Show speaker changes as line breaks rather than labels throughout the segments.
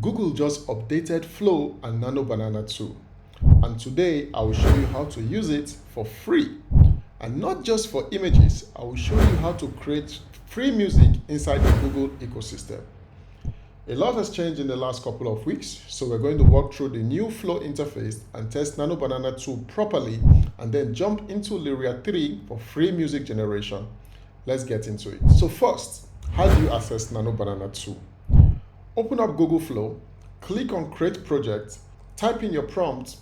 Google just updated Flow and Nano Banana 2, and today I will show you how to use it for free. And not just for images, I will show you how to create free music inside the Google ecosystem. A lot has changed in the last couple of weeks, so we're going to walk through the new Flow interface and test Nano Banana 2 properly, and then jump into Lyria 3 for free music generation. Let's get into it. So first, how do you access Nano Banana 2? Open up Google Flow, click on Create Project, type in your prompt.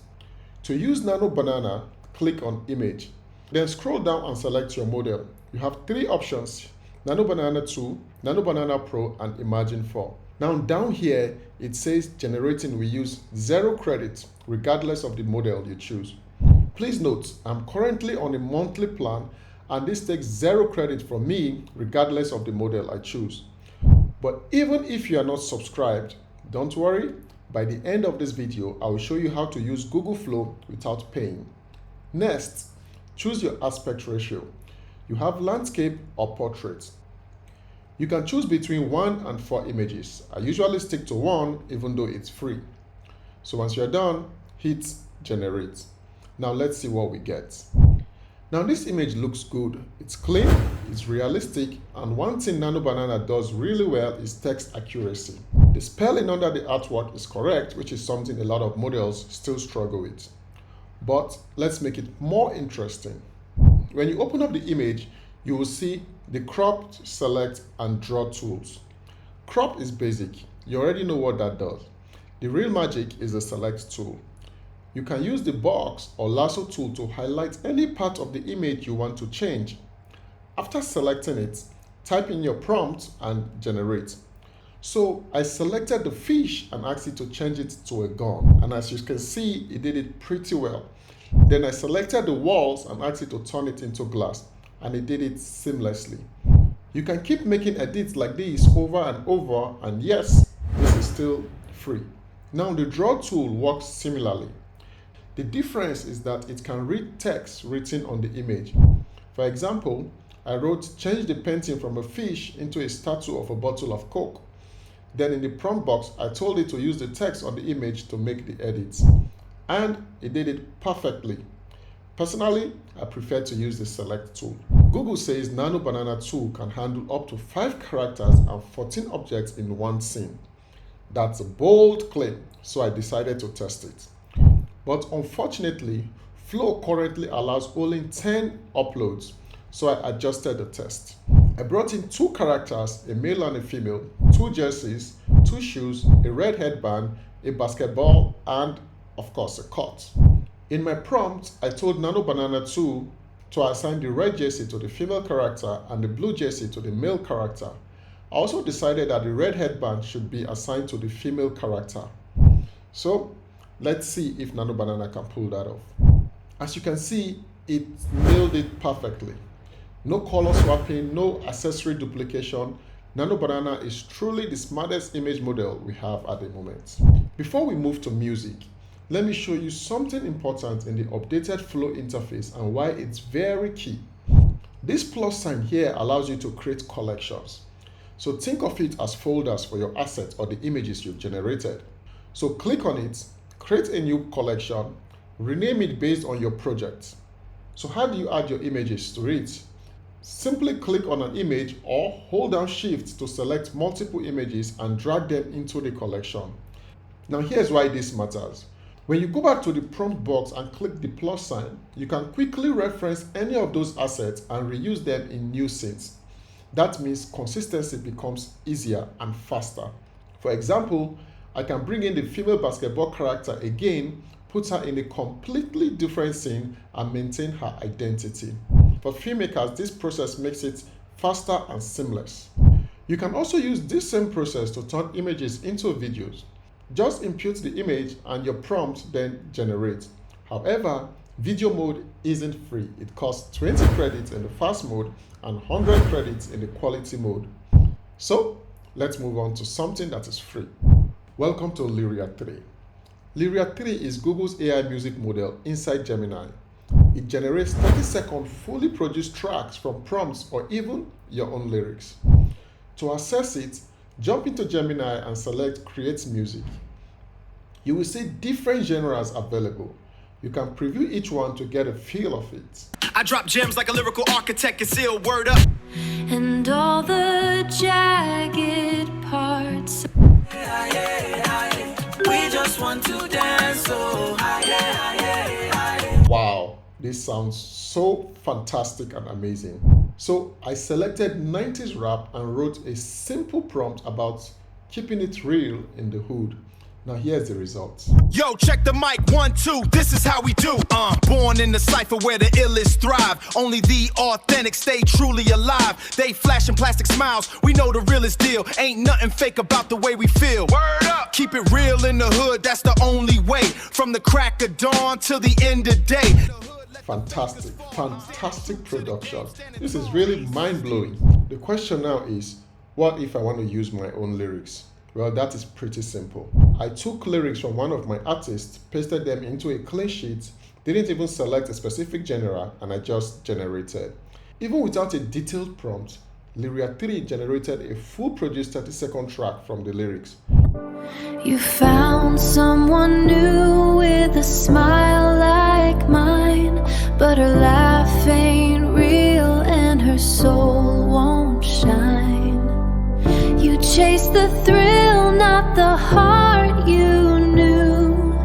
To use Nano Banana, click on Image. Then scroll down and select your model. You have three options: Nano Banana 2, Nano Banana Pro, and Imagine 4. Now down here, it says generating will use 0 credits regardless of the model you choose. Please note, I'm currently on a monthly plan and this takes 0 credit from me regardless of the model I choose. But even if you are not subscribed, don't worry. By the end of this video, I will show you how to use Google Flow without paying. Next, choose your aspect ratio. You have landscape or portrait. You can choose between 1 and 4 images. I usually stick to 1 even though it's free. So once you're done, hit generate. Now let's see what we get. Now this image looks good. It's clean, it's realistic, and one thing Nano Banana does really well is text accuracy. The spelling under the artwork is correct, which is something a lot of models still struggle with. But let's make it more interesting. When you open up the image, you will see the crop, select, and draw tools. Crop is basic. You already know what that does. The real magic is the select tool. You can use the box or lasso tool to highlight any part of the image you want to change. After selecting it, type in your prompt and generate. So I selected the fish and asked it to change it to a gun, and as you can see, it did it pretty well. Then I selected the walls and asked it to turn it into glass, and it did it seamlessly. You can keep making edits like this over and over, and yes, this is still free. Now the draw tool works similarly. The difference is that it can read text written on the image. For example, I wrote change the painting from a fish into a statue of a bottle of Coke. Then in the prompt box, I told it to use the text on the image to make the edits. And it did it perfectly. Personally, I prefer to use the select tool. Google says Nano Banana 2 can handle up to 5 characters and 14 objects in one scene. That's a bold claim, so I decided to test it. But unfortunately, Flow currently allows only 10 uploads, so I adjusted the test. I brought in 2 characters, a male and a female, 2 jerseys, 2 shoes, a red headband, a basketball, and of course a cut. In my prompt, I told Nano Banana 2 to assign the red jersey to the female character and the blue jersey to the male character. I also decided that the red headband should be assigned to the female character. So let's see if Nano Banana can pull that off. As you can see, it nailed it perfectly. No color swapping, no accessory duplication. Nano Banana is truly the smartest image model we have at the moment. Before we move to music, let me show you something important in the updated Flow interface and why it's very key. This plus sign here allows you to create collections. So think of it as folders for your assets or the images you've generated. So click on it, create a new collection, rename it based on your project. So how do you add your images to it? Simply click on an image or hold down Shift to select multiple images and drag them into the collection. Now here's why this matters. When you go back to the prompt box and click the plus sign, you can quickly reference any of those assets and reuse them in new scenes. That means consistency becomes easier and faster. For example, I can bring in the female basketball character again, put her in a completely different scene, and maintain her identity. For filmmakers, this process makes it faster and seamless. You can also use this same process to turn images into videos. Just input the image and your prompt then generates. However, video mode isn't free. It costs 20 credits in the fast mode and 100 credits in the quality mode. So let's move on to something that is free. Welcome to Lyria 3. Lyria 3 is Google's AI music model inside Gemini. It generates 30-second fully produced tracks from prompts or even your own lyrics. To access it, Jump into Gemini and select Create Music. You will see different genres available. You can preview each one to get a feel of it.
I drop gems like a lyrical architect and seal word up.
And all the jagged parts.
We just want to dance, so
Wow, this sounds so fantastic and amazing. So I selected 90s rap and wrote a simple prompt about keeping it real in the hood. Now here's the results.
Yo, check the mic, 1, 2, this is how we do. Born in the cypher where the illest thrive. Only the authentic stay truly alive. They flashing plastic smiles, we know the realest deal. Ain't nothing fake about the way we feel. Word up! Keep it real in the hood, that's the only way. From the crack of dawn till the end of day.
Fantastic, fantastic production. This is really mind-blowing. The question now is, what if I want to use my own lyrics? Well, that is pretty simple. I took lyrics from one of my artists, pasted them into a clean sheet, didn't even select a specific genre, and I just generated. Even without a detailed prompt, Lyria 3 generated a full produced 30-second track from the lyrics.
You found someone new with a smile like mine, but her laugh ain't real and her soul won't shine. You chase the thrill, not the heart you knew.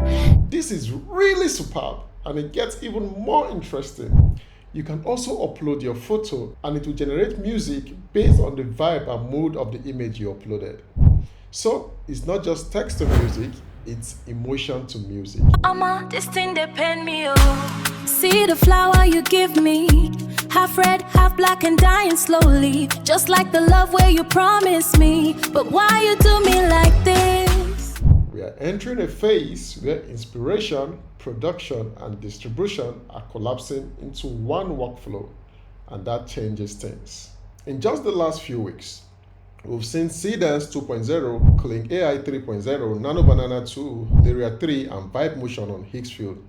This is really superb, and it gets even more interesting. You can also upload your photo and it will generate music based on the vibe and mood of the image you uploaded. So it's not just text to music, it's emotion to music.
This thing they pen me, oh. See the flower you give me, half red, half black and dying slowly, just like the love where you promised me. But why you do me like this?
We are entering a phase where inspiration, production, and distribution are collapsing into one workflow, and that changes things. In just the last few weeks, we've seen Seedance 2.0, Clean AI 3.0, Nano Banana 2, Lyria 3, and Vibe Motion on Higgsfield.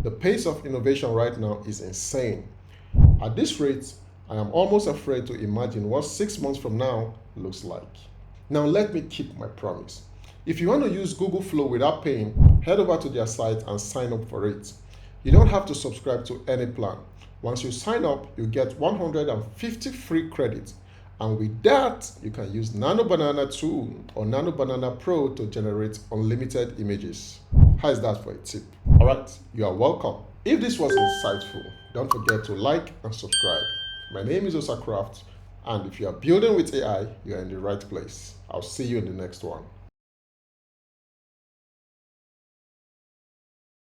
The pace of innovation right now is insane. At this rate, I am almost afraid to imagine what 6 months from now looks like. Now let me keep my promise. If you want to use Google Flow without paying, head over to their site and sign up for it. You don't have to subscribe to any plan. Once you sign up, you get 150 free credits. And with that, you can use Nano Banana 2 or Nano Banana Pro to generate unlimited images. How is that for a tip? Alright, you are welcome. If this was insightful, don't forget to like and subscribe. My name is Osacraft, and if you are building with AI, you are in the right place. I'll see you in the next one.